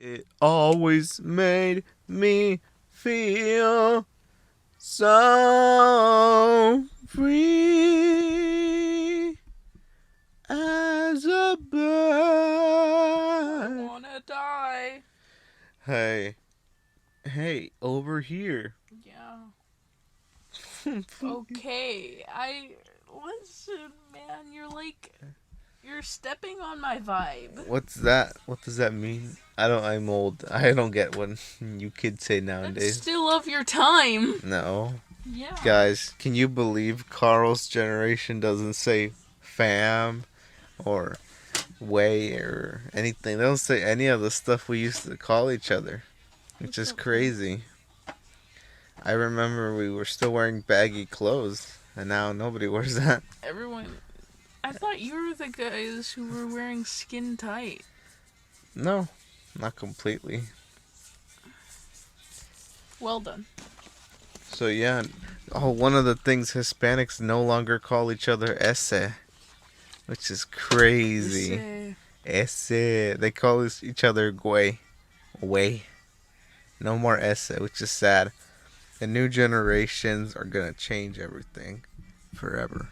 It always made me feel so free as a I bird. wanna die. Hey, over here. Yeah. Okay. Listen, man. You're stepping on my vibe. What's that? What does that mean? I'm old. I don't get what you kids say That's nowadays. still of your time. No. Yeah. Guys, can you believe Carl's generation doesn't say fam or way or anything? They don't say any of the stuff we used to call each other, which What's is up, man? crazy. I remember we were still wearing baggy clothes, and now nobody wears that. Everyone. I thought you were the guys who were wearing skin tight. No, not completely. Well done. So yeah, one of the things Hispanics no longer call each other ese, which is crazy. Ese. They call each other güey. Way. No more ese, which is sad. The new generations are gonna change everything forever.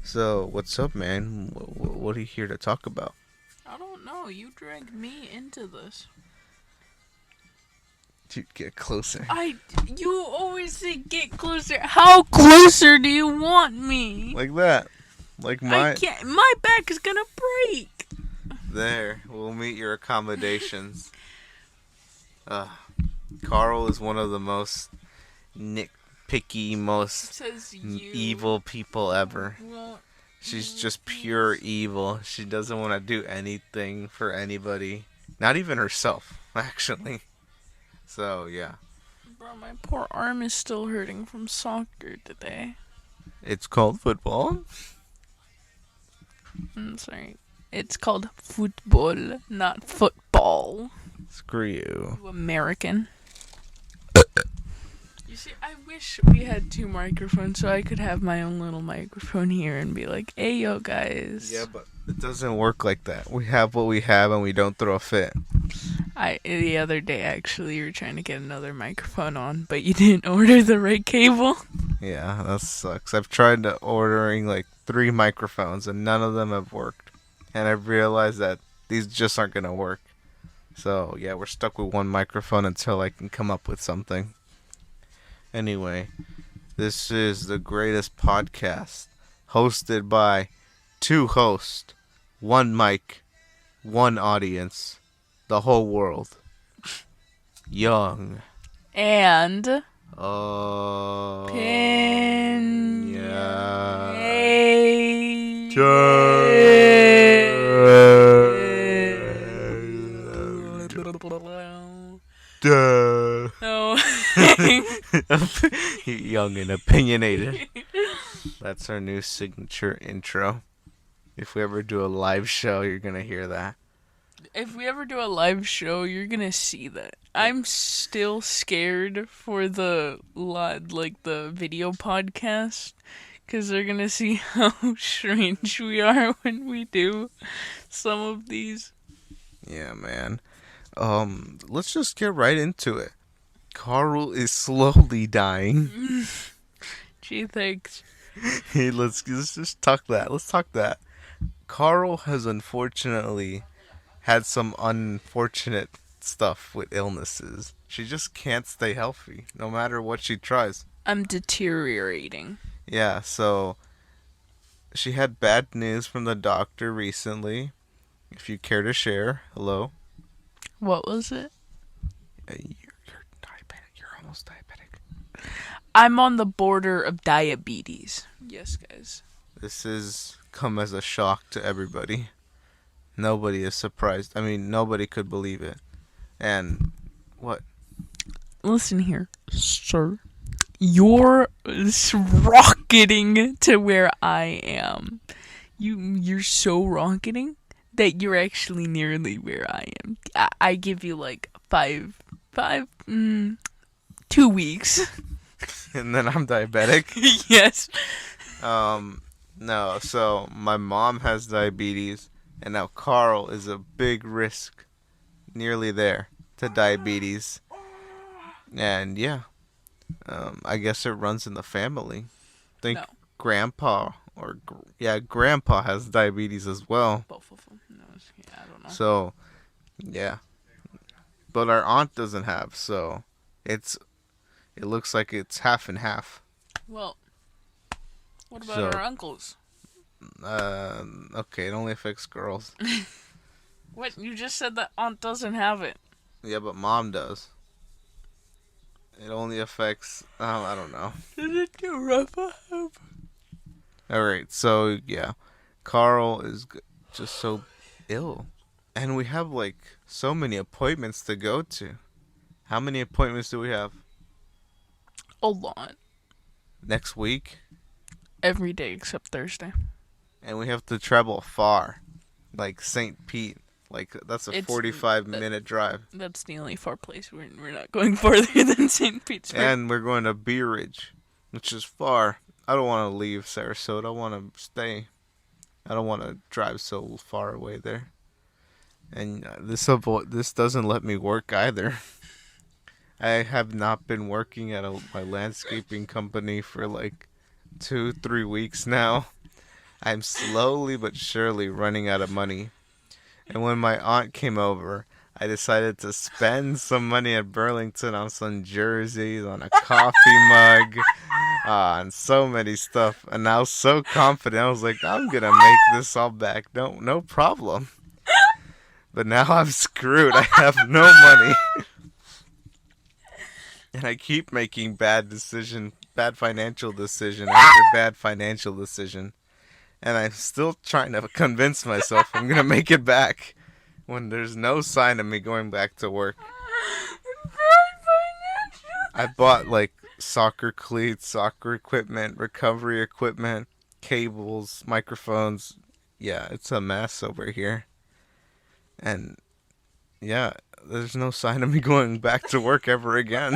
So, what's up, man? What are you here to talk about? I don't know. You dragged me into this. Dude, get closer. You always say get closer. How closer do you want me? Like that. Like I can't. My back is gonna break. There. We'll meet your accommodations. Carl is one of the most nitpicky, most Says you. evil people ever. Well, She's just pure evil. She doesn't want to do anything for anybody. Not even herself, actually. So, yeah. bro, my poor arm is still hurting from soccer today. It's called football. I'm sorry. It's called football, not football. Screw you. You American. You see, I wish we had two microphones so I could have my own little microphone here and be like, hey, yo, guys. Yeah, but it doesn't work like that. We have what we have and we don't throw a fit. The other day, actually, you were trying to get another microphone on, but you didn't order the right cable. Yeah, that sucks. I've tried ordering like 3 microphones and none of them have worked. And I've realized that these just aren't going to work. So, yeah, we're stuck with one microphone until I can come up with something. Anyway, this is the greatest podcast hosted by 2 hosts, 1 mic, 1 audience, the whole world. Young. And Pin. Yeah. No. Young and opinionated. That's our new signature intro. If we ever do a live show, you're gonna hear that. If we ever do a live show, you're gonna see that. I'm still scared for the video podcast, because they're gonna see how strange we are when we do some of these. Yeah, man. Let's just get right into it. Carl is slowly dying. Gee, thanks. Hey, let's just talk that. Let's talk that. Carl has unfortunately had some unfortunate stuff with illnesses. She just can't stay healthy, no matter what she tries. I'm deteriorating. Yeah, so she had bad news from the doctor recently. If you care to share, hello. What was it? You're diabetic. You're almost diabetic. I'm on the border of diabetes. Yes, guys. This has come as a shock to everybody. Nobody is surprised. I mean, nobody could believe it. And what? Listen here, sir. You're rocketing to where I am. You're so rocketing that you're actually nearly where I am. I give you like 2 weeks. And then I'm diabetic. Yes. No. So my mom has diabetes, and now Carl is a big risk. Nearly there. to diabetes, and yeah, I guess it runs in the family. No, Think grandpa yeah, grandpa has diabetes as well. both of them. No, yeah, I don't know. So yeah, but our aunt doesn't have. So it's it looks like it's half and half. Well, what about So our uncles? okay, it only affects girls. What? You just said that aunt doesn't have it. Yeah, but mom does. It only affects. I don't know. Did it do rough up? All right, so yeah, Carl is just so ill, and we have like so many appointments to go to. How many appointments do we have A lot. next week? Every day except Thursday. And we have to travel far, like St. Pete. Like that's a It's 45-minute drive, That's the only far place we're not going farther than St. Petersburg. and we're going to Bee Ridge, which is far. I don't want to leave Sarasota. I want to stay. I don't want to drive so far away there. And this doesn't let me work either. I have not been working at my landscaping company for like 2-3 weeks now. I'm slowly but surely running out of money. And when my aunt came over, I decided to spend some money at Burlington on some jerseys, on a coffee mug, on so many stuff. And I was so confident. I was like, I'm gonna make this all back. No problem. But now I'm screwed. I have no money. And I keep making bad financial decision after bad financial decision. And I'm still trying to convince myself I'm going to make it back when there's no sign of me going back to work. I bought like soccer cleats, soccer equipment, recovery equipment, cables, microphones. Yeah, it's a mess over here. And yeah, there's no sign of me going back to work ever again.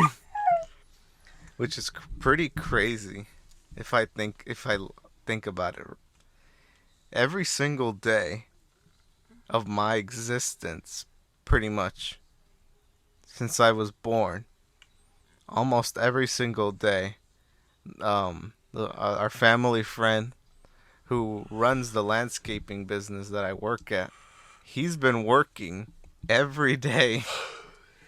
Which is pretty crazy if I think about it. Every single day of my existence, pretty much since I was born, almost every single day, our family friend who runs the landscaping business that I work at, he's been working every day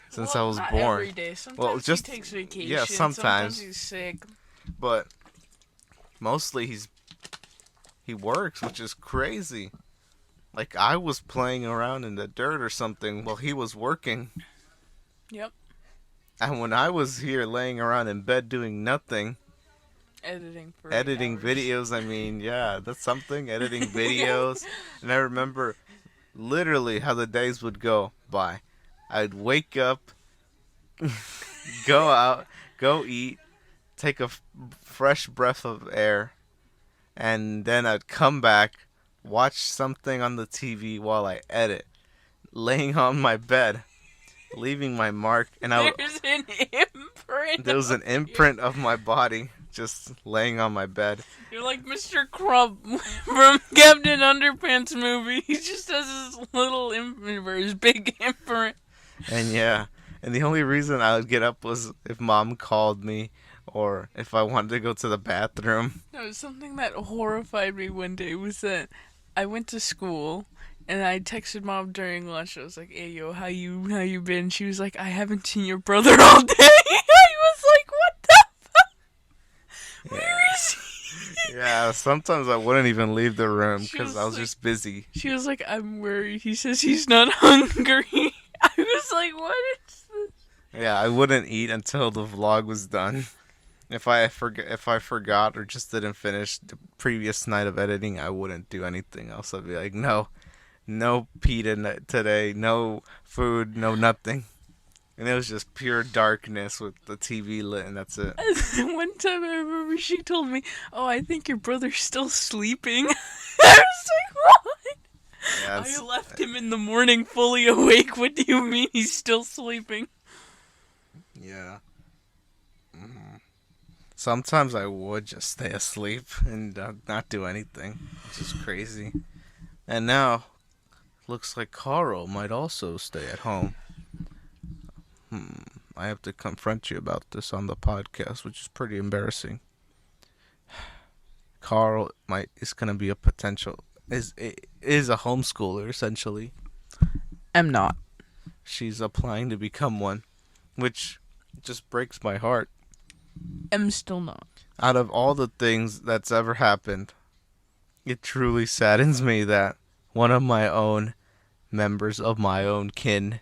since I was not born. every day. Sometimes Well, just he takes vacation. yeah, sometimes he's sick. but mostly he works, which is crazy. Like I was playing around in the dirt or something while he was working. Yep. And when I was here laying around in bed doing nothing, Editing for 8 editing hours. videos, I mean, yeah, that's something, editing videos. And I remember literally how the days would go by. I'd wake up, go out, go eat, take a fresh breath of air, and then I'd come back, watch something on the TV while I edit, laying on my bed, leaving my mark, and There's an imprint. there was an imprint of my body just laying on my bed. You're like Mr. Crump from Captain Underpants movie. He just has his little imprint or his big imprint. And yeah, and the only reason I would get up was if mom called me or if I wanted to go to the bathroom. No, something that horrified me one day was that I went to school and I texted mom during lunch. I was like, "Hey yo, how you been?" She was like, "I haven't seen your brother all day." I was like, "What the fuck? Where is he?" Yeah, sometimes I wouldn't even leave the room She because was I was like- just busy. She was like, "I'm worried. He says he's not hungry." I was like, "What is this?" Yeah, I wouldn't eat until the vlog was done. If I forgot or just didn't finish the previous night of editing, I wouldn't do anything else. I'd be like, no pita today, no food, no nothing. And it was just pure darkness with the TV lit, and that's it. One time I remember she told me, "Oh, I think your brother's still sleeping." I was like, "What?" Yeah, I left him in the morning fully awake. What do you mean he's still sleeping? yeah. Sometimes I would just stay asleep and not do anything, which is crazy. And now, looks like Carl might also stay at home. I have to confront you about this on the podcast, which is pretty embarrassing. Carl is gonna be a potential is a homeschooler essentially. I'm not. She's applying to become one, which just breaks my heart. I'm still not. Out of all the things that's ever happened, it truly saddens me that one of my own members of my own kin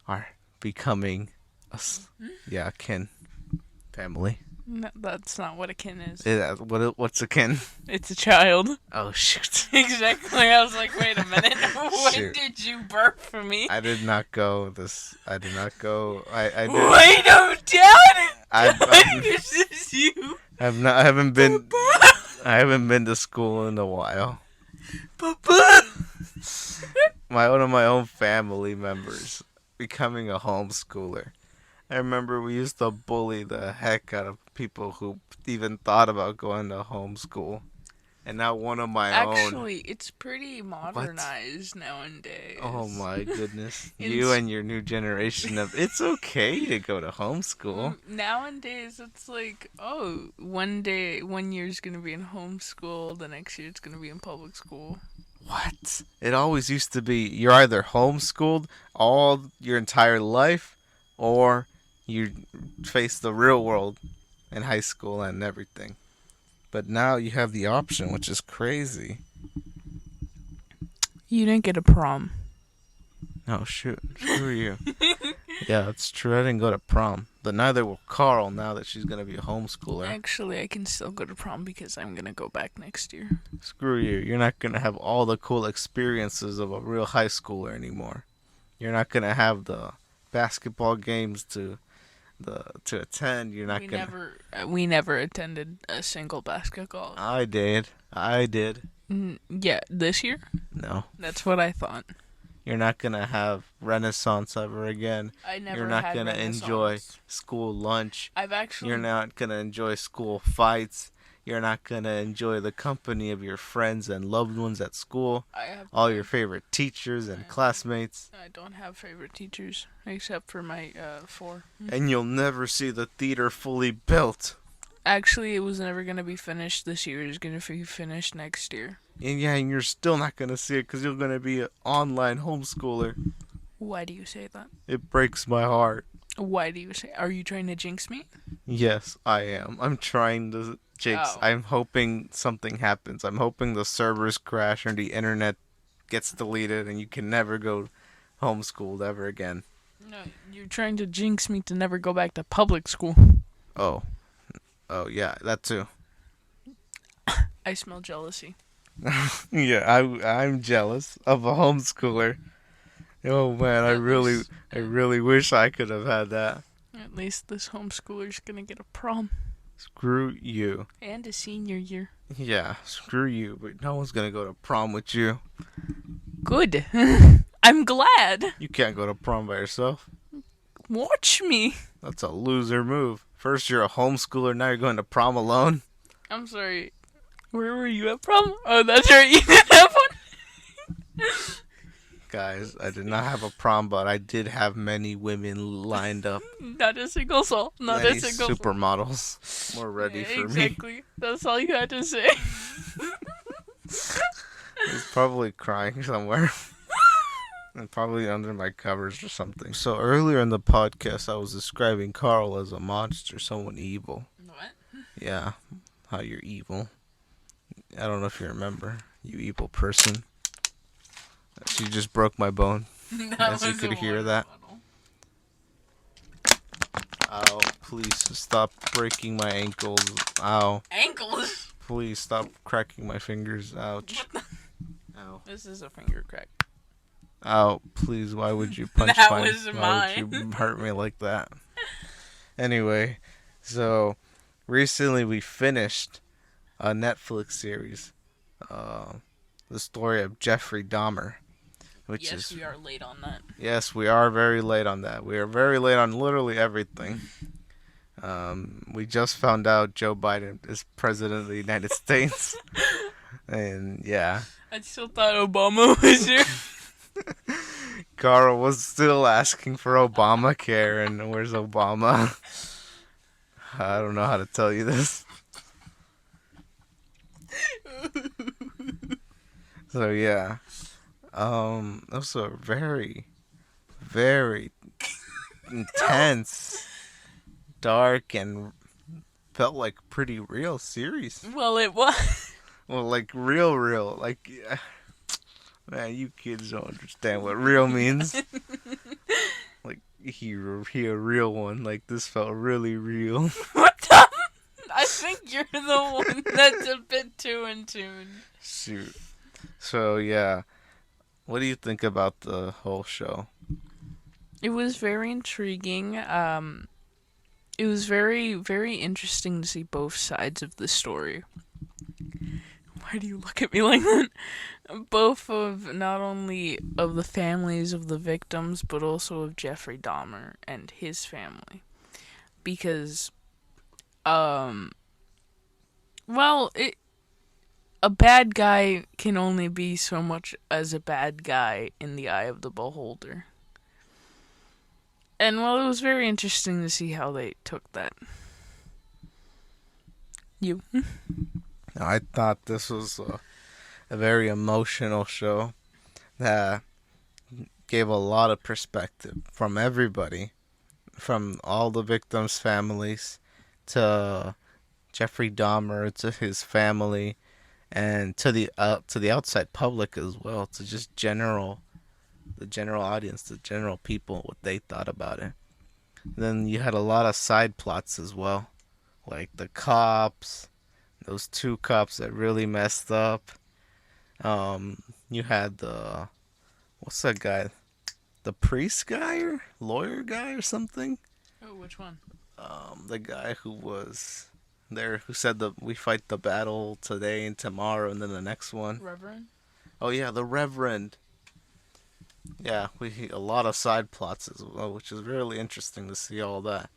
are becoming kin family. No, that's not what a kin is. What's a kin? It's a child. Oh shoot! Exactly. I was like, wait a minute. When did you birth for me? I did not go. I did not go. I did. Wait, I'm down. This is you. I haven't been. I haven't been to school in a while. Papa. One of my own family members becoming a homeschooler. I remember we used to bully the heck out of people who even thought about going to homeschool. And now one of my own. Actually, it's pretty modernized nowadays. Oh my goodness. You and your new generation of it's okay to go to homeschool. Nowadays, it's like, oh, one year's going to be in homeschool, the next year it's going to be in public school. What? It always used to be you're either homeschooled all your entire life or you face the real world in high school and everything. But now you have the option, which is crazy. You didn't get a prom. Oh, shoot. Screw you. Yeah, it's true. I didn't go to prom. But neither will Carl now that she's going to be a homeschooler. Actually, I can still go to prom because I'm going to go back next year. Screw you. You're not going to have all the cool experiences of a real high schooler anymore. You're not going to have the basketball games to attend. You're not we never attended a single basketball. I did. Yeah, this year? No. That's what I thought. You're not gonna have Renaissance ever again. You're not gonna enjoy school lunch. You're not gonna enjoy school fights. You're not gonna enjoy the company of your friends and loved ones at school. All your favorite teachers and classmates. I don't have favorite teachers except for my 4. And you'll never see the theater fully built. Actually, it was never gonna be finished this year. It's gonna be finished next year. And you're still not gonna see it because you're gonna be an online homeschooler. Why do you say that? It breaks my heart. Why do you say? Are you trying to jinx me? Yes, I am. I'm trying to jinx. Oh. I'm hoping something happens. I'm hoping the servers crash or the internet gets deleted and you can never go homeschooled ever again. No, you're trying to jinx me to never go back to public school. Oh, yeah, that too. I smell jealousy. Yeah, I'm jealous of a homeschooler. Oh man, I really wish I could have had that. At least this homeschooler's gonna get a prom. Screw you. And a senior year. Yeah, screw you, but no one's gonna go to prom with you. Good. I'm glad. You can't go to prom by yourself. Watch me. That's a loser move. First you're a homeschooler, now you're going to prom alone. I'm sorry. Where were you at prom? Oh, that's right. You didn't have one. Guys, I did not have a prom, but I did have many women lined up. Not a single soul. Not many a single soul. supermodels were ready for me. Exactly. That's all you had to say. He's probably crying somewhere. And probably under my covers or something. So earlier in the podcast, I was describing Carl as a monster, someone evil. What? Yeah, how you're evil. I don't know if you remember, you evil person. She just broke my bone. As you could hear that. Ow, please stop breaking my ankles. Ow. Ankles? Please stop cracking my fingers. Ouch. Ow. This is a finger crack. Ow, please, why would you punch That my... was why mine. would you hurt me like that? Anyway, so recently we finished a Netflix series, the story of Jeffrey Dahmer, which is... we are late on that. Yes, we are very late on that. We are very late on literally everything. We just found out Joe Biden is president of the United States. And yeah. I still thought Obama was here. Carl was still asking for Obamacare, and where's Obama? I don't know how to tell you this. So yeah, that was a very, very intense, dark, and felt like pretty real series. Well, it was. Well, like real, like man, you kids don't understand what real means. Like he a real one. Like this felt really real. What the? I think you're the one that's a bit too in tune. Shoot. So yeah, what do you think about the whole show? It was very intriguing. It was very, very interesting to see both sides of the story. Why do you look at me like that? Both of not only of the families of the victims, but also of Jeffrey Dahmer and his family, because, well, a bad guy can only be so much as a bad guy in the eye of the beholder. And well, it was very interesting to see how they took that. You. I thought this was a very emotional show that gave a lot of perspective from everybody, from all the victims' families to Jeffrey Dahmer to his family, and to the outside public as well, to just the general audience, the general people, what they thought about it. Then you had a lot of side plots as well, like the cops, those two cops that really messed up. You had the what's that guy, the priest guy or lawyer guy or something. Oh, which one? The guy who was there who said that we fight the battle today and tomorrow, and then the next one. Reverend? Oh yeah, the Reverend. Yeah, we a lot of side plots as well, which is really interesting to see all that.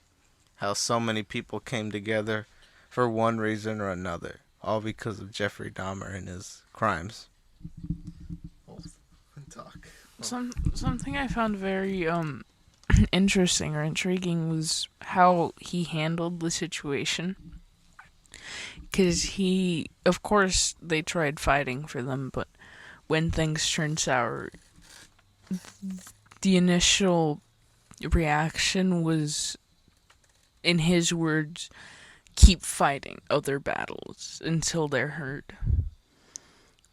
How so many people came together for one reason or another, all because of Jeffrey Dahmer and his crimes. Talk. Something I found very interesting or intriguing was how he handled the situation. Because he, of course, they tried fighting for them, but when things turned sour, the initial reaction was, in his words, keep fighting other battles until they're heard.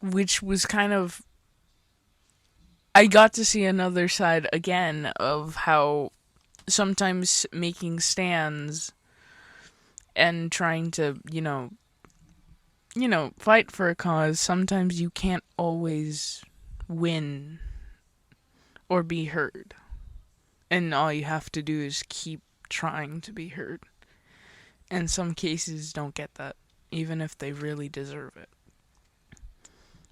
Which was kind of. I got to see another side again of how sometimes making stands and trying to, fight for a cause, sometimes you can't always win or be heard. And all you have to do is keep trying to be heard. And some cases don't get that, even if they really deserve it.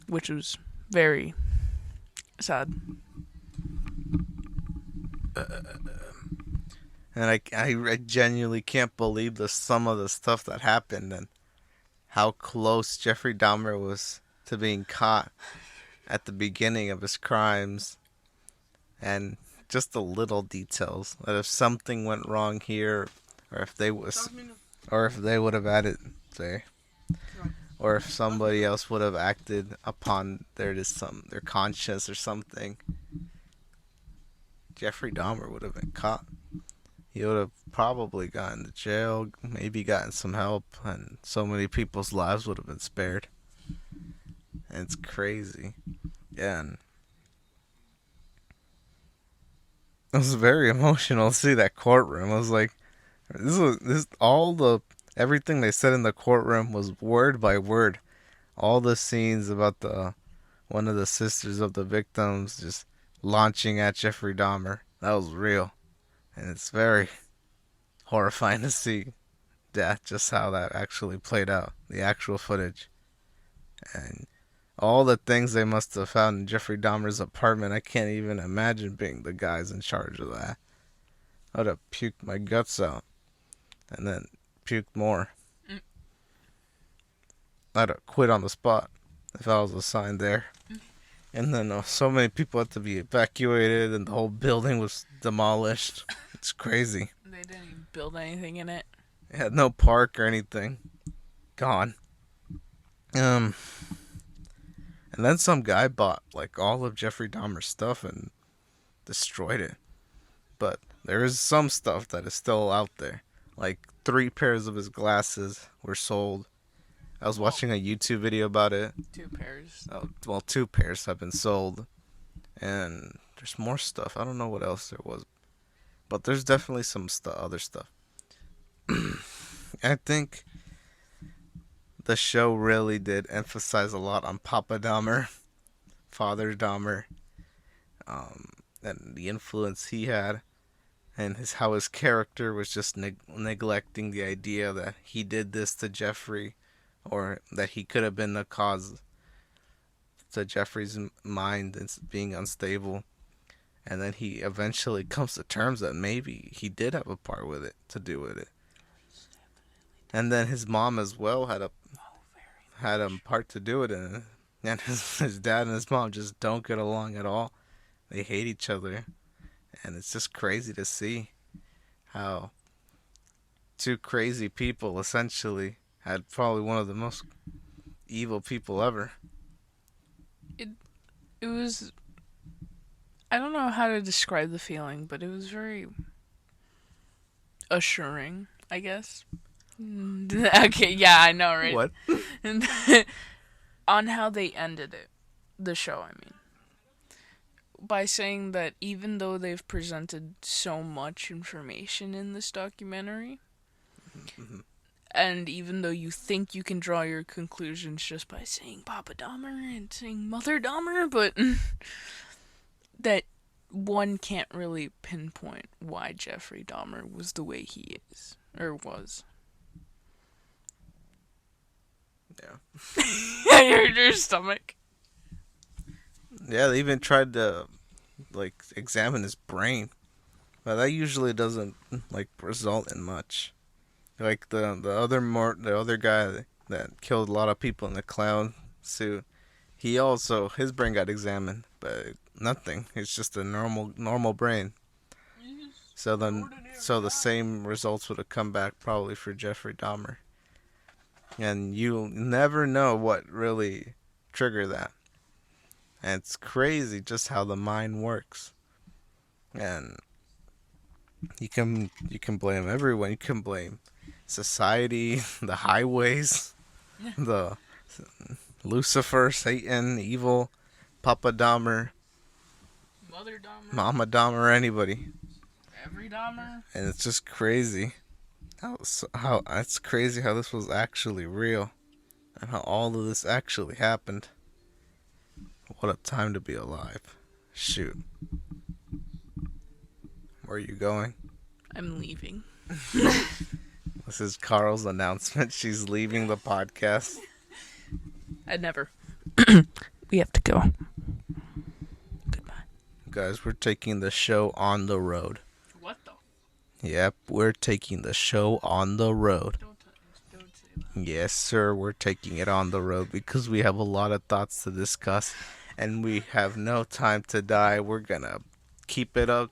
Which was very sad. And I genuinely can't believe some of the stuff that happened and how close Jeffrey Dahmer was to being caught at the beginning of his crimes, and just the little details that if something went wrong here, or if they would have added, say, or if somebody else would have acted upon their conscience or something, Jeffrey Dahmer would have been caught. He would have probably gotten to jail, maybe gotten some help, and so many people's lives would have been spared. And it's crazy. Yeah, and it was very emotional to see that courtroom. I was like, everything they said in the courtroom was word by word. All the scenes about one of the sisters of the victims just launching at Jeffrey Dahmer. That was real. And it's very horrifying to see that, just how that actually played out. The actual footage. And all the things they must have found in Jeffrey Dahmer's apartment, I can't even imagine being the guys in charge of that. I'd have puked my guts out. And then puked more. I'd have quit on the spot if I was assigned there. And then so many people had to be evacuated, and the whole building was demolished. It's crazy. They didn't even build anything in it. It had no park or anything. Gone. Um, and then some guy bought like all of Jeffrey Dahmer's stuff and destroyed it. But there is some stuff that is still out there. Like 3 pairs of his glasses were sold. I was watching a YouTube video about it. 2 pairs. Oh, well, 2 pairs have been sold. And there's more stuff. I don't know what else there was. But there's definitely some other stuff. I think the show really did emphasize a lot on Papa Dahmer, Father Dahmer, and the influence he had, and how his character was just neglecting the idea that he did this to Jeffrey, or that he could have been the cause to Jeffrey's mind and being unstable. And then he eventually comes to terms that maybe he did have a part with it, to do with it. And then his mom as well had a part to do with it. And his dad and his mom just don't get along at all. They hate each other. And it's just crazy to see how two crazy people essentially had probably one of the most evil people ever. It was. I don't know how to describe the feeling, but it was very assuring, I guess. Okay, yeah, I know, right? What? On how they ended it, the show, I mean. By saying that even though they've presented so much information in this documentary, Mm-hmm. and even though you think you can draw your conclusions just by saying Papa Dahmer and saying Mother Dahmer, but that one can't really pinpoint why Jeffrey Dahmer was the way he is, or was. Yeah. your stomach. Yeah, they even tried to like examine his brain, but that usually doesn't like result in much. Like the other guy that killed a lot of people in the clown suit, his brain got examined, but nothing. It's just a normal brain. So the same results would have come back probably for Jeffrey Dahmer, and you'll never know what really triggered that. And it's crazy just how the mind works. And you can blame everyone. You can blame society, the highways, the Lucifer, Satan, evil, Papa Dahmer, Mother Dahmer. Mama Dahmer, anybody. Every Dahmer. And it's just crazy how it's crazy how this was actually real and how all of this actually happened. What a time to be alive. Shoot. Where are you going? I'm leaving. This is Carl's announcement. She's leaving the podcast. I'd never. We have to go. Goodbye. Guys, we're taking the show on the road. What the? Yep, we're taking the show on the road. Don't say that. Yes, sir, we're taking it on the road because we have a lot of thoughts to discuss and we have no time to die. We're gonna keep it up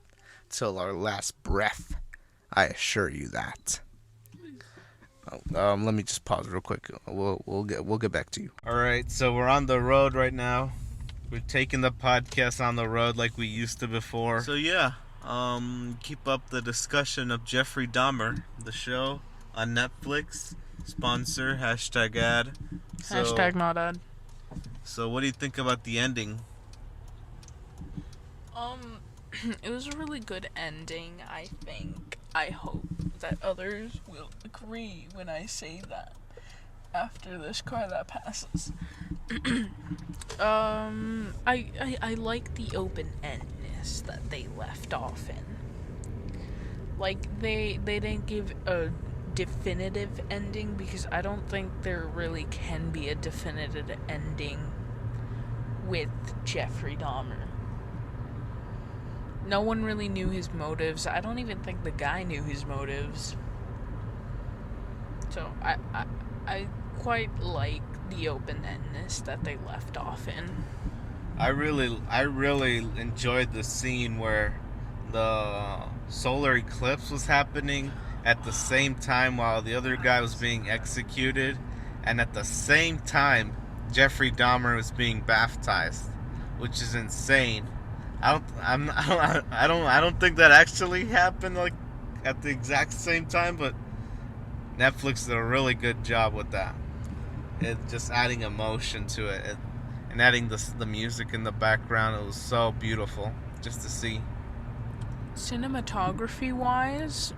till our last breath. I assure you that. Let me just pause real quick. We'll get back to you. All right, so we're on the road right now. We're taking the podcast on the road like we used to before. So yeah, keep up the discussion of Jeffrey Dahmer, the show on Netflix. Sponsor #ad. Hashtag not ad. So what do you think about the ending? It was a really good ending, I think. I hope that others will agree when I say that after this car that passes. I like the open-endedness that they left off in. Like, they didn't give a definitive ending because I don't think there really can be a definitive ending with Jeffrey Dahmer. No one really knew his motives. I don't even think the guy knew his motives. So I quite like the open-endedness that they left off in. I really enjoyed the scene where the solar eclipse was happening at the same time while the other guy was being executed, and at the same time Jeffrey Dahmer was being baptized, which is insane. I don't think that actually happened like at the exact same time, but Netflix did a really good job with that. It just adding emotion to it, and adding the music in the background. It was so beautiful just to see. Cinematography wise,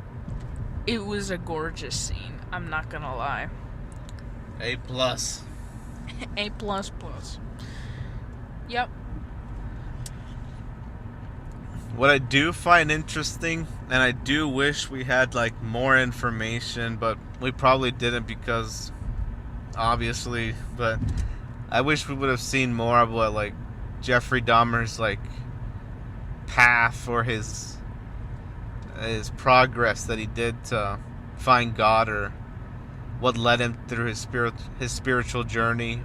it was a gorgeous scene. I'm not gonna lie. A+. A plus plus. Yep. What I do find interesting, and I do wish we had like more information, but we probably didn't because obviously, but I wish we would have seen more of what like Jeffrey Dahmer's like path or his progress that he did to find God, or what led him through his spiritual journey.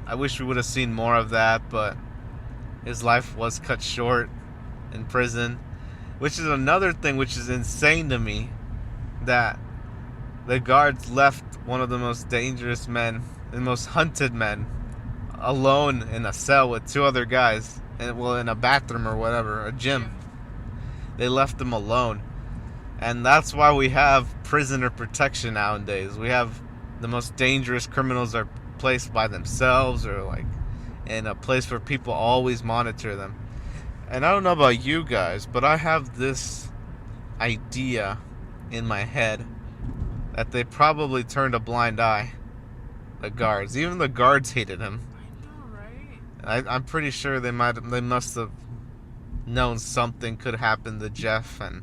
I wish we would have seen more of that, but his life was cut short in prison, which is another thing which is insane to me, that the guards left one of the most dangerous men and most hunted men alone in a cell with two other guys, and well, in a bathroom or whatever, a gym. They left him alone. And that's why we have prisoner protection nowadays. We have the most dangerous criminals are placed by themselves, or like in a place where people always monitor them. And I don't know about you guys, but I have this idea in my head that they probably turned a blind eye. The guards, even the guards hated him. I know, right? I'm pretty sure they must have known something could happen to Jeff and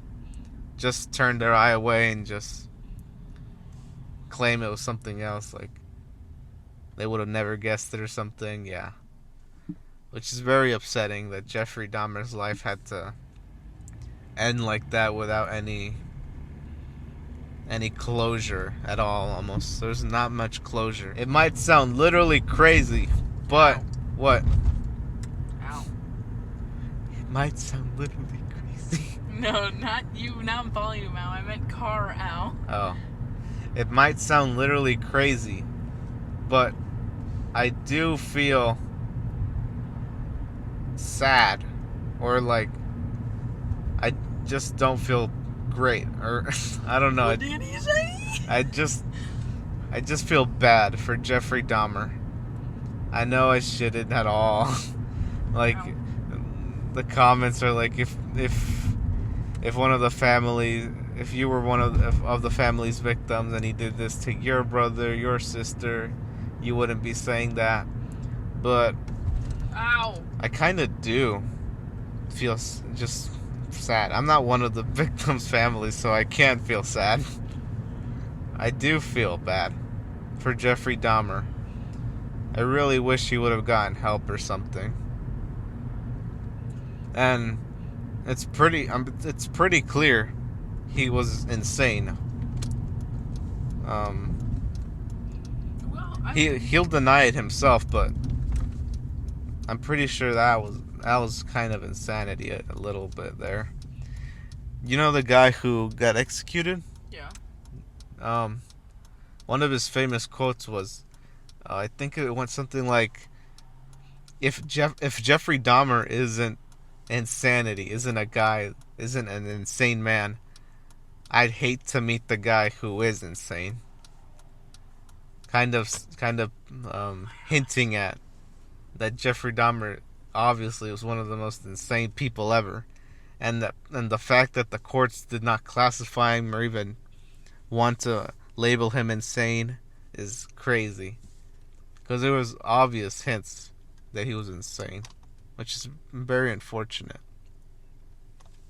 just turned their eye away and just claim it was something else, like they would have never guessed it or something. Yeah, which is very upsetting that Jeffrey Dahmer's life had to end like that without any closure at all. Almost there's not much closure. It might sound literally crazy, but Ow. what? Ow. It might sound literally crazy. No, not you, not volume ow. I meant car ow. Oh. It might sound literally crazy, but I do feel sad, or like I just don't feel great, or I don't know. What did he say? I just feel bad for Jeffrey Dahmer. I know I shouldn't at all. Like, Ow. the comments are like, if one of the family, if you were one of the family's victims and he did this to your brother, your sister, you wouldn't be saying that. But Ow. I kind of do feel just sad. I'm not one of the victims' families, so I can't feel sad. I do feel bad for Jeffrey Dahmer. I really wish he would have gotten help or something. And it's pretty clear he was insane. Well, He'll deny it himself, but I'm pretty sure that was kind of insanity a little bit there. You know the guy who got executed? Yeah. One of his famous quotes was, I think it went something like, if Jeffrey Dahmer isn't insanity, isn't an insane man, I'd hate to meet the guy who is insane. Kind of hinting at that Jeffrey Dahmer obviously was one of the most insane people ever, and the fact that the courts did not classify him or even want to label him insane is crazy, because there was obvious hints that he was insane, which is very unfortunate.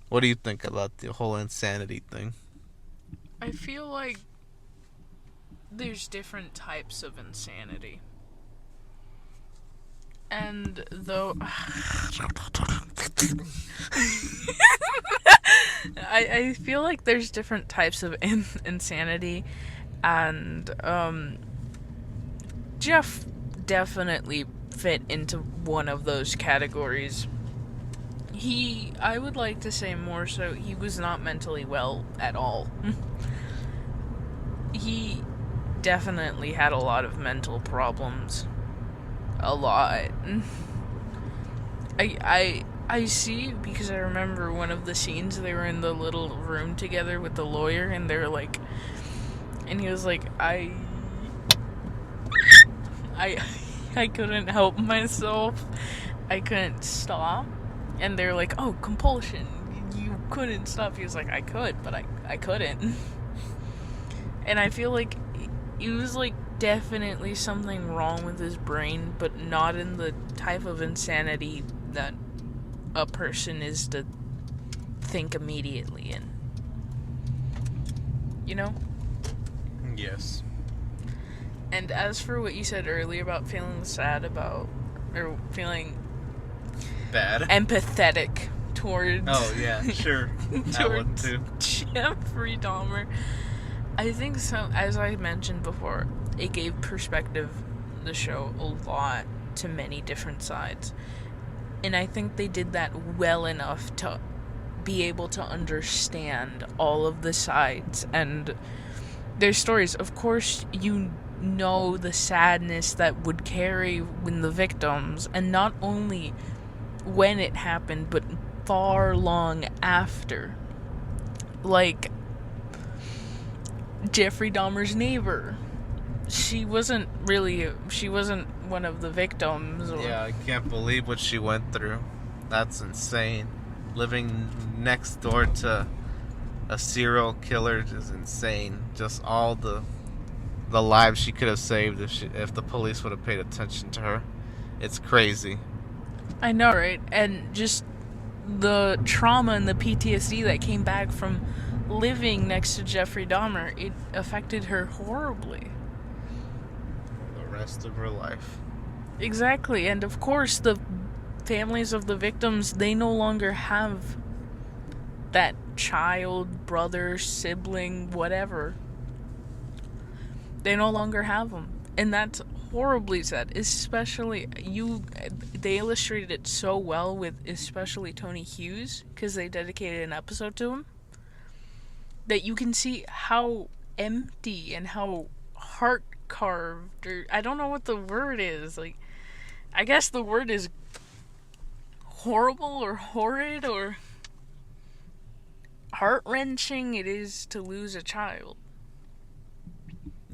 What do you think about the whole insanity thing? I feel like there's different types of insanity. And though I feel like there's different types of insanity, and Jeff definitely fit into one of those categories. I would like to say more so, he was not mentally well at all. He definitely had a lot of mental problems. A lot. I see, because I remember one of the scenes, they were in the little room together with the lawyer, and they're like, and he was like, I couldn't help myself. I couldn't stop. And they're like, oh, compulsion. You couldn't stop. He was like, I could, but I couldn't. And I feel like it was like definitely something wrong with his brain, but not in the type of insanity that a person is to think immediately in. You know? Yes. And as for what you said earlier about feeling sad about, or feeling Bad. empathetic towards... Oh, yeah, sure. That one too. Jeffrey Dahmer. I think so, as I mentioned before, it gave perspective, the show, a lot to many different sides. And I think they did that well enough to be able to understand all of the sides and their stories. Of course, you know the sadness that would carry when the victims, and not only when it happened, but far long after. Like, Jeffrey Dahmer's neighbor. She wasn't one of the victims. Yeah, I can't believe what she went through. That's insane. Living next door to a serial killer is insane. Just all the lives she could have saved if the police would have paid attention to her. It's crazy. I know, right? And just the trauma and the PTSD that came back from living next to Jeffrey Dahmer, it affected her horribly. The rest of her life. Exactly. And of course, the families of the victims, they no longer have that child, brother, sibling, whatever. They no longer have them. And that's horribly sad. Especially, they illustrated it so well with especially Tony Hughes, because they dedicated an episode to him, that you can see how empty and how heart carved, or I don't know what the word is. Like, I guess the word is horrible or horrid or heart-wrenching it is to lose a child.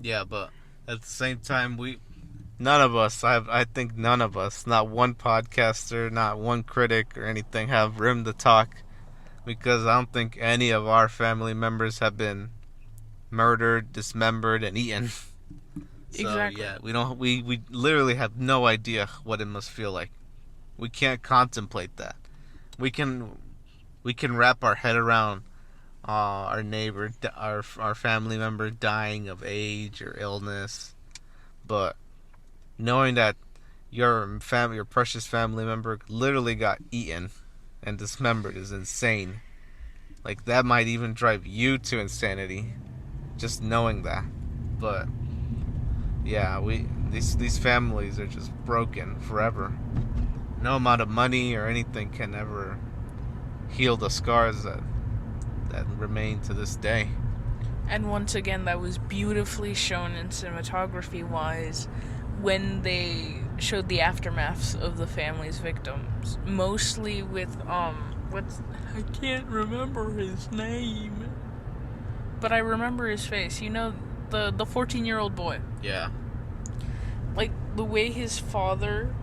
Yeah, but at the same time, none of us, I think none of us, not one podcaster, not one critic or anything, have room to talk, because I don't think any of our family members have been murdered, dismembered, and eaten. So, Exactly. yeah, we literally have no idea what it must feel like. We can't contemplate that. We can wrap our head around our neighbor, our family member dying of age or illness, but knowing that your precious family member literally got eaten and dismembered is insane. Like, that might even drive you to insanity, just knowing that. But yeah, these families are just broken forever. No amount of money or anything can ever heal the scars that remain to this day. And once again, that was beautifully shown in cinematography wise when they showed the aftermaths of the family's victims, mostly with I can't remember his name, but I remember his face. You know, the 14-year-old boy. Yeah. Like, the way his father,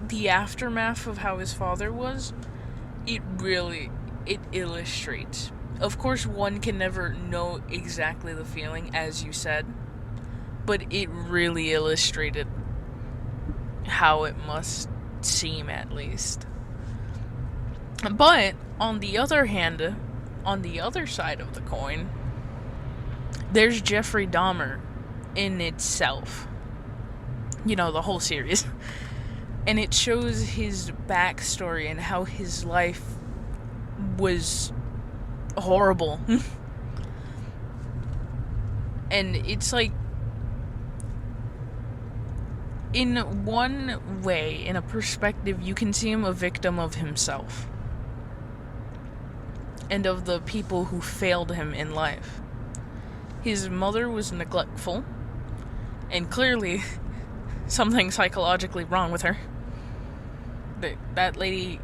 the aftermath of how his father was, it illustrates. Of course, one can never know exactly the feeling, as you said, but it really illustrated how it must seem, at least. But, on the other hand, on the other side of the coin, there's Jeffrey Dahmer in itself. You know, the whole series. And it shows his backstory and how his life was horrible. And it's like, in one way, in a perspective, you can see him a victim of himself and of the people who failed him in life. His mother was neglectful, and clearly something psychologically wrong with her. That lady,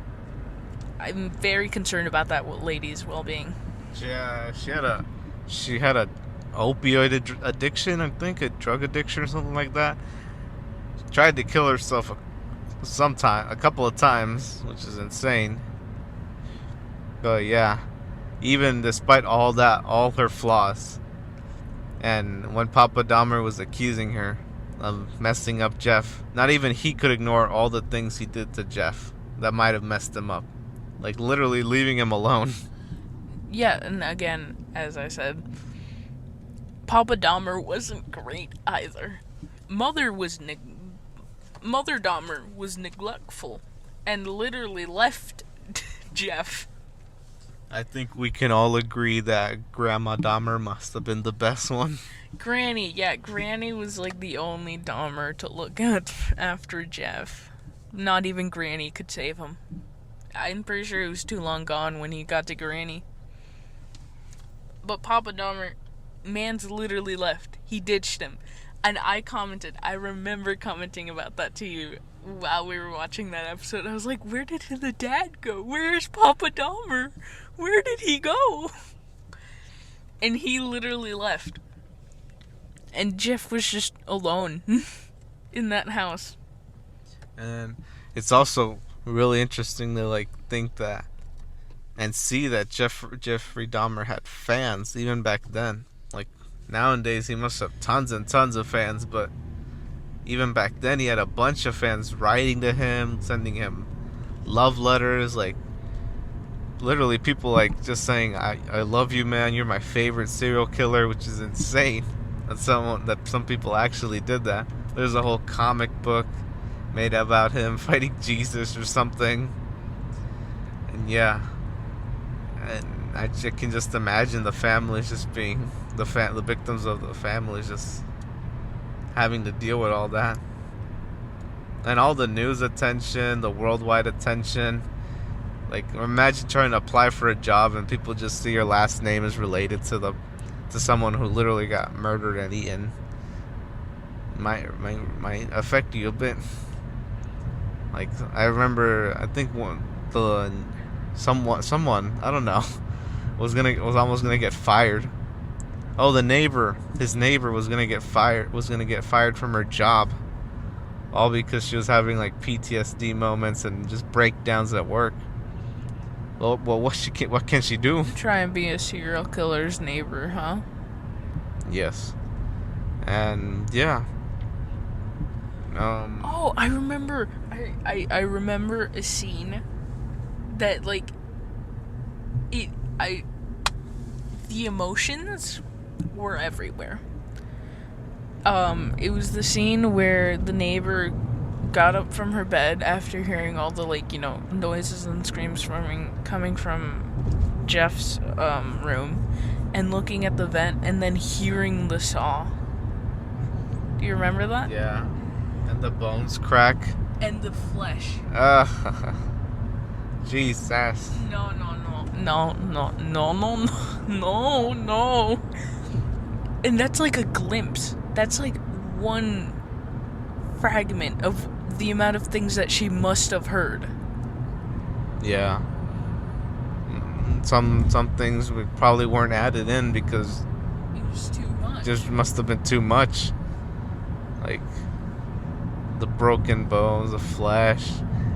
I'm very concerned about that lady's well-being. Yeah, she had a opioid addiction, I think, a drug addiction or something like that. She tried to kill herself a couple of times, which is insane. But yeah, even despite all that, all her flaws, and when Papa Dahmer was accusing her of messing up Jeff, not even he could ignore all the things he did to Jeff that might have messed him up. Like, literally leaving him alone. Yeah, and again, as I said, Papa Dahmer wasn't great either. Mother Dahmer was neglectful and literally left Jeff. I think we can all agree that Grandma Dahmer must have been the best one. Granny was like the only Dahmer to look at after Jeff. Not even Granny could save him. I'm pretty sure he was too long gone when he got to Granny. But Papa Dahmer, man's literally left. He ditched him. And I remember commenting about that to you while we were watching that episode. I was like, where did the dad go? Where's Papa Dahmer? Where did he go? And he literally left. And Jeff was just alone in that house. And it's also really interesting to think that and see that Jeffrey Dahmer had fans even back then. Like, nowadays he must have tons and tons of fans, but even back then he had a bunch of fans writing to him, sending him love letters, like literally people just saying I love you, man, you're my favorite serial killer, which is insane that some people actually did that. There's a whole comic book made about him fighting Jesus or something. And yeah, and I can just imagine the families just being the victims of the families just having to deal with all that, and all the news attention, the worldwide attention. Like, imagine trying to apply for a job and people just see your last name is related to someone who literally got murdered and eaten. Might affect you a bit. Like, I remember, I think someone I don't know was almost gonna get fired. Oh, his neighbor was gonna get fired from her job, all because she was having PTSD moments and just breakdowns at work. Well, what can she do? Try and be a serial killer's neighbor, huh? Yes, and yeah. Oh, I remember. I remember a scene that the emotions were everywhere. It was the scene where the neighbor got up from her bed after hearing all the noises and screams coming from Jeff's room, and looking at the vent and then hearing the saw. Do you remember that? Yeah. And the bones crack. And the flesh. Jesus. No. And that's like a glimpse. That's like one fragment of the amount of things that she must have heard. Yeah. Some things we probably weren't added in because it was too much. Just must have been too much. Like the broken bones, the flesh,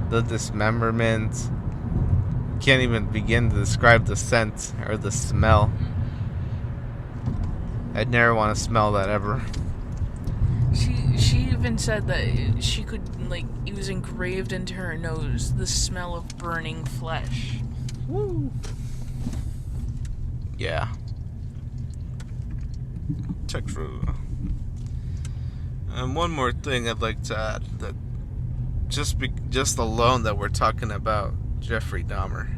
the dismemberment. Can't even begin to describe the scent or the smell. I'd never want to smell that ever. She even said that she could, it was engraved into her nose, the smell of burning flesh. Woo. Yeah. Check through. And one more thing I'd like to add, that just alone that we're talking about Jeffrey Dahmer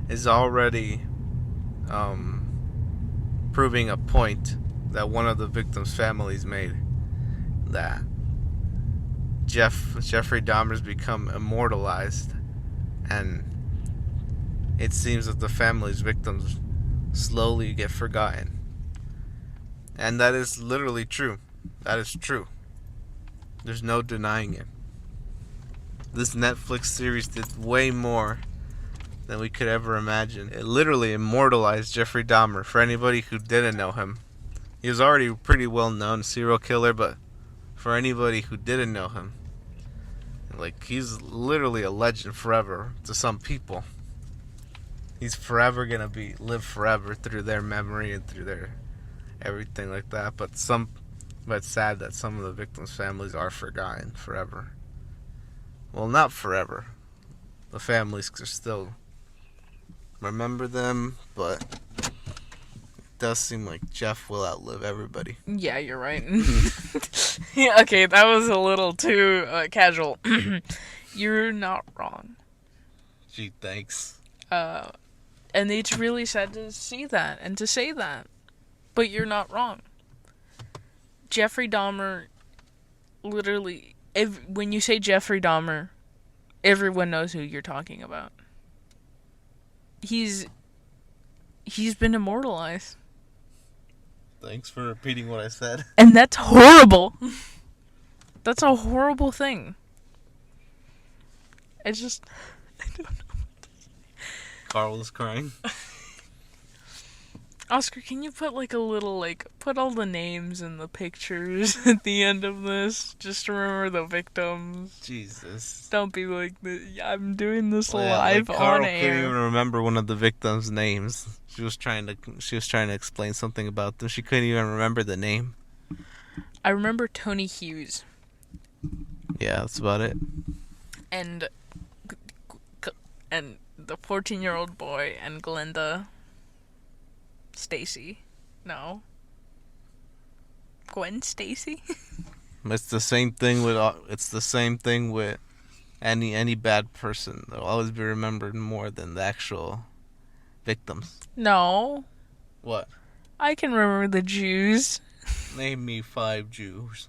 is already proving a point that one of the victims' families made, that Jeffrey Dahmer's become immortalized, and it seems that the family's victims slowly get forgotten. And that is literally true. That is true. There's no denying it. This Netflix series did way more than we could ever imagine. It literally immortalized Jeffrey Dahmer. For anybody who didn't know him, he was already a pretty well known serial killer, but for anybody who didn't know him, like, he's literally a legend forever to some people. He's forever gonna live forever through their memory and through their everything like that. But it's sad that some of the victims' families are forgotten forever. Well, not forever. The families can still remember them, but it does seem like Jeff will outlive everybody. Yeah, you're right. Yeah, okay, that was a little too casual. You're not wrong. Gee, thanks. And it's really sad to see that and to say that. But you're not wrong. Jeffrey Dahmer, literally, when you say Jeffrey Dahmer, everyone knows who you're talking about. He's been immortalized. Thanks for repeating what I said. And that's horrible. That's a horrible thing. It's just, I don't know. Carl is crying. Oscar, can you put like a little, put all the names and the pictures at the end of this? Just to remember the victims. Jesus. Don't be like, I'm doing this Well, live like Carl on air. couldn't even remember one of the victims' names. She was trying to explain something about them. She couldn't even remember the name. I remember Tony Hughes. Yeah, that's about it. And the 14-year-old boy and Glenda Stacy. No. Gwen Stacy? It's the same thing with any bad person. They'll always be remembered more than the actual victims. No. What? I can remember the Jews. Name me 5 Jews.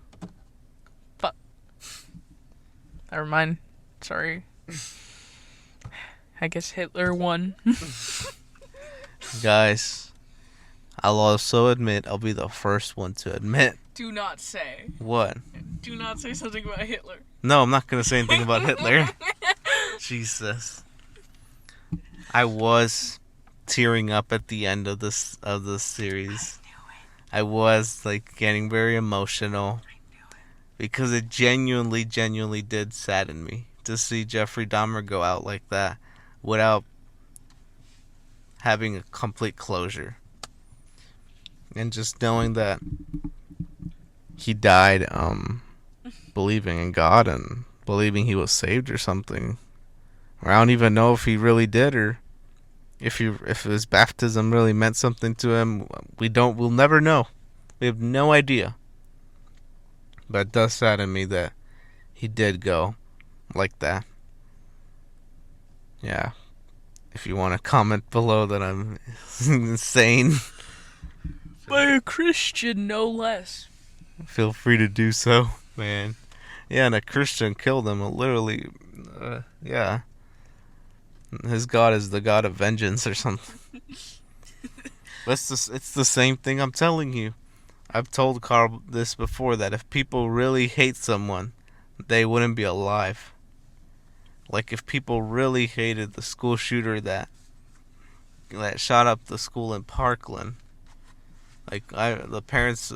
Never mind. Sorry. I guess Hitler won. Guys, I'll also admit, I'll be the first one to admit. Do not say. What? Do not say something about Hitler. No, I'm not going to say anything about Hitler. Jesus. I was tearing up at the end of this series. I was getting very emotional because it genuinely did sadden me to see Jeffrey Dahmer go out like that without having a complete closure. And just knowing that he died believing in God and believing he was saved or something. Or I don't even know if he really did, or if his baptism really meant something to him. We'll never know. We have no idea. But it does sadden me that he did go like that. Yeah. If you want to comment below that I'm insane, By a Christian, no less. feel free to do so, man. Yeah, and a Christian killed him. Literally, yeah. His God is the God of vengeance or something. It's the same thing I'm telling you. I've told Carl this before, that if people really hate someone, they wouldn't be alive. Like, if people really hated the school shooter that shot up the school in Parkland, the parents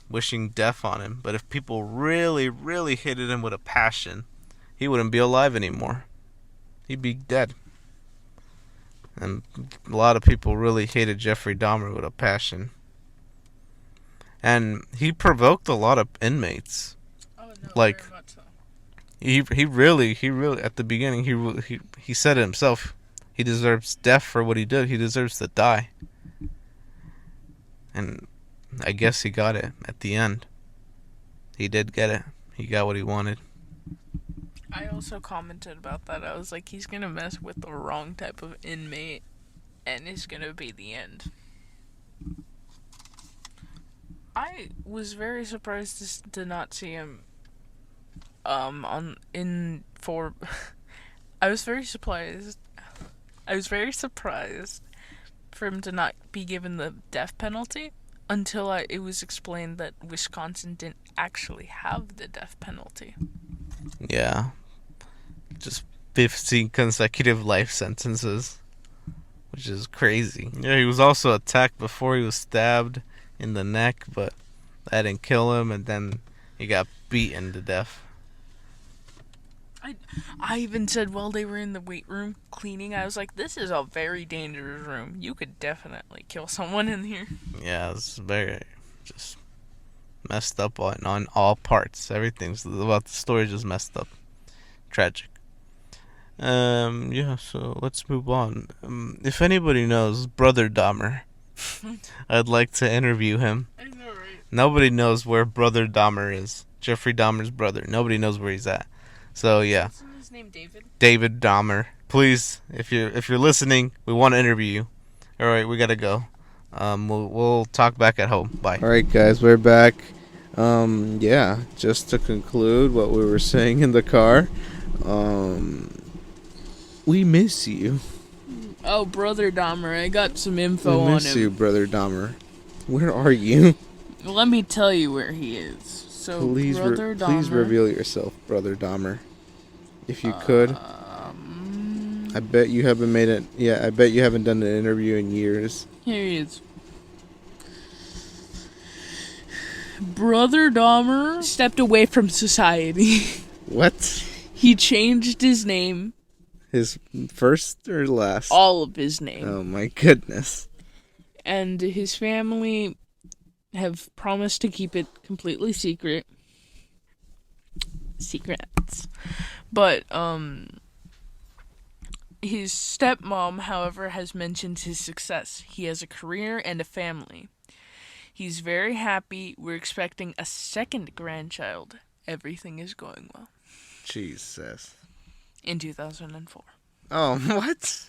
wishing death on him. But if people really, really hated him with a passion, he wouldn't be alive anymore. He'd be dead. And a lot of people really hated Jeffrey Dahmer with a passion. And he provoked a lot of inmates. Oh no, Like, very much so. He really at the beginning he said it himself. He deserves death for what he did. He deserves to die. And I guess he got it at the end. He did get it. He got what he wanted. I also commented about that. I was like, he's gonna mess with the wrong type of inmate, and it's gonna be the end. I was very surprised to not see him on in for I was very surprised. I was very surprised for him to not be given the death penalty until it was explained that Wisconsin didn't actually have the death penalty. Yeah, just 15 consecutive life sentences, which is crazy. Yeah, he was also attacked before he was stabbed in the neck, but that didn't kill him, and then he got beaten to death. I even said while they were in the weight room cleaning, I was like, this is a very dangerous room. You could definitely kill someone in here. Yeah, it's very just messed up on all parts. Everything's about the story just messed up. Tragic. Yeah, so let's move on. If anybody knows Brother Dahmer, I'd like to interview him. I know, right? Nobody knows where Brother Dahmer is. Jeffrey Dahmer's brother. Nobody knows where he's at. So yeah, Isn't his name David? David Dahmer. Please, if you're listening, we want to interview you. All right, we gotta go. We'll talk back at home. Bye. All right, guys, we're back. Yeah, just to conclude what we were saying in the car. We miss you. Oh, Brother Dahmer, I got some info on him. We miss you, Brother Dahmer. Where are you? Let me tell you where he is. So, Please, Brother Dahmer. please reveal yourself, Brother Dahmer. If you could. I bet you haven't made it. Yeah, I bet you haven't done an interview in years. Here he is. Brother Dahmer stepped away from society. What? He changed his name. His first or last? All of his name. Oh my goodness. And his family have promised to keep it completely secret. Secrets. But, his stepmom, however, has mentioned his success. He has a career and a family. He's very happy. We're expecting a second grandchild. Everything is going well. Jesus. In 2004. Oh, what?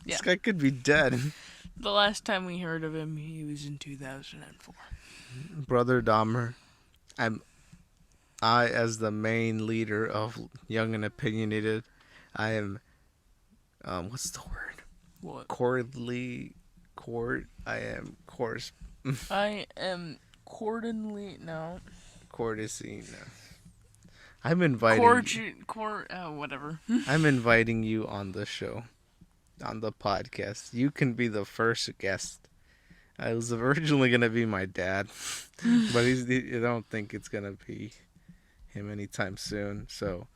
Yeah. This guy could be dead. The last time we heard of him, he was in 2004. Brother Dahmer, I, as the main leader of Young and Opinionated, I am, what's the word? What? I am course. I am courtesy, no. Courtesy, no. I'm inviting whatever. I'm inviting you on the show, on the podcast. You can be the first guest. I was originally gonna be my dad, but I don't think it's gonna be him anytime soon. So,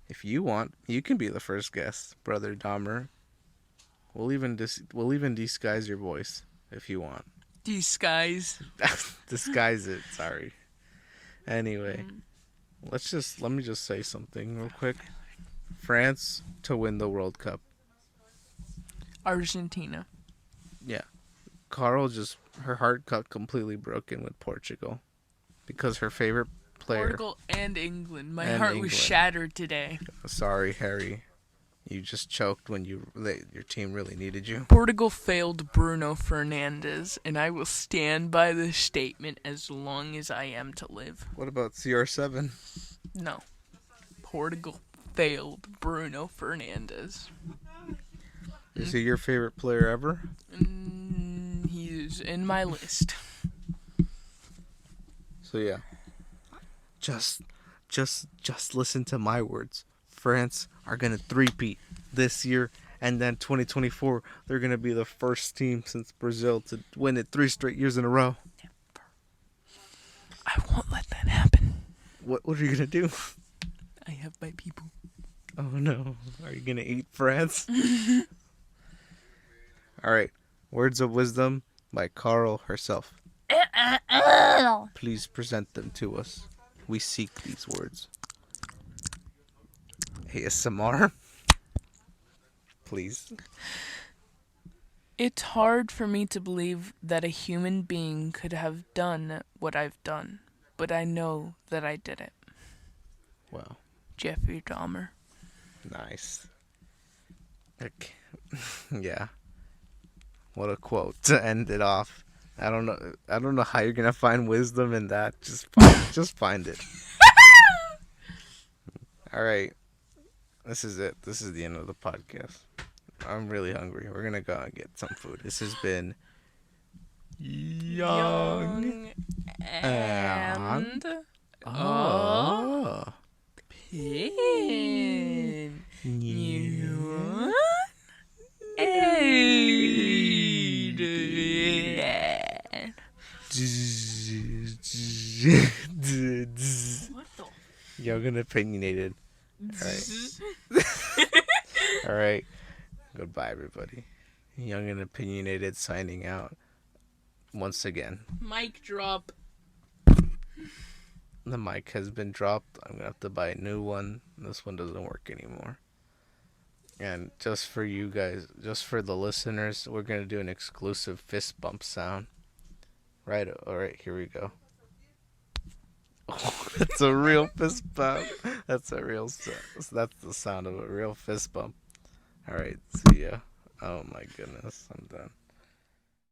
if you want, you can be the first guest, Brother Dahmer. We'll even disguise your voice if you want. Disguise. Disguise it. Sorry. Anyway. Let me just say something real quick. France to win the World Cup. Argentina. Yeah. Her heart got completely broken with Portugal because her favorite player. Portugal and England. My heart was shattered today. Sorry, Harry. You just choked when your team really needed you. Portugal failed Bruno Fernandes, and I will stand by this statement as long as I am to live. What about CR7? No. Portugal failed Bruno Fernandes. Is he your favorite player ever? He's in my list. So yeah. Just listen to my words. France are going to three-peat this year, and then 2024, they're going to be the first team since Brazil to win it 3 straight years in a row. Never. I won't let that happen. What are you going to do? I have my people. Oh, no. Are you going to eat France? All right. Words of wisdom by Carl herself. Please present them to us. We seek these words. ASMR? Please. It's hard for me to believe that a human being could have done what I've done, but I know that I did it. Wow. Jeffrey Dahmer. Nice. Okay. Yeah. What a quote to end it off. I don't know how you're gonna find wisdom in that. Just find it. All right. This is it. This is the end of the podcast. I'm really hungry. We're gonna go and get some food. This has been Young Young and and Oh Opinionated. What the? Young and opinionated. All right. All right. Goodbye, everybody. Young and opinionated signing out once again. Mic drop. The mic has been dropped. I'm gonna have to buy a new one. This one doesn't work anymore. And just for you guys, just for the listeners, we're gonna do an exclusive fist bump sound. Right. All right. Here we go. Oh, that's a real fist bump. That's a real. That's the sound of a real fist bump. All right. See ya. Oh my goodness. I'm done.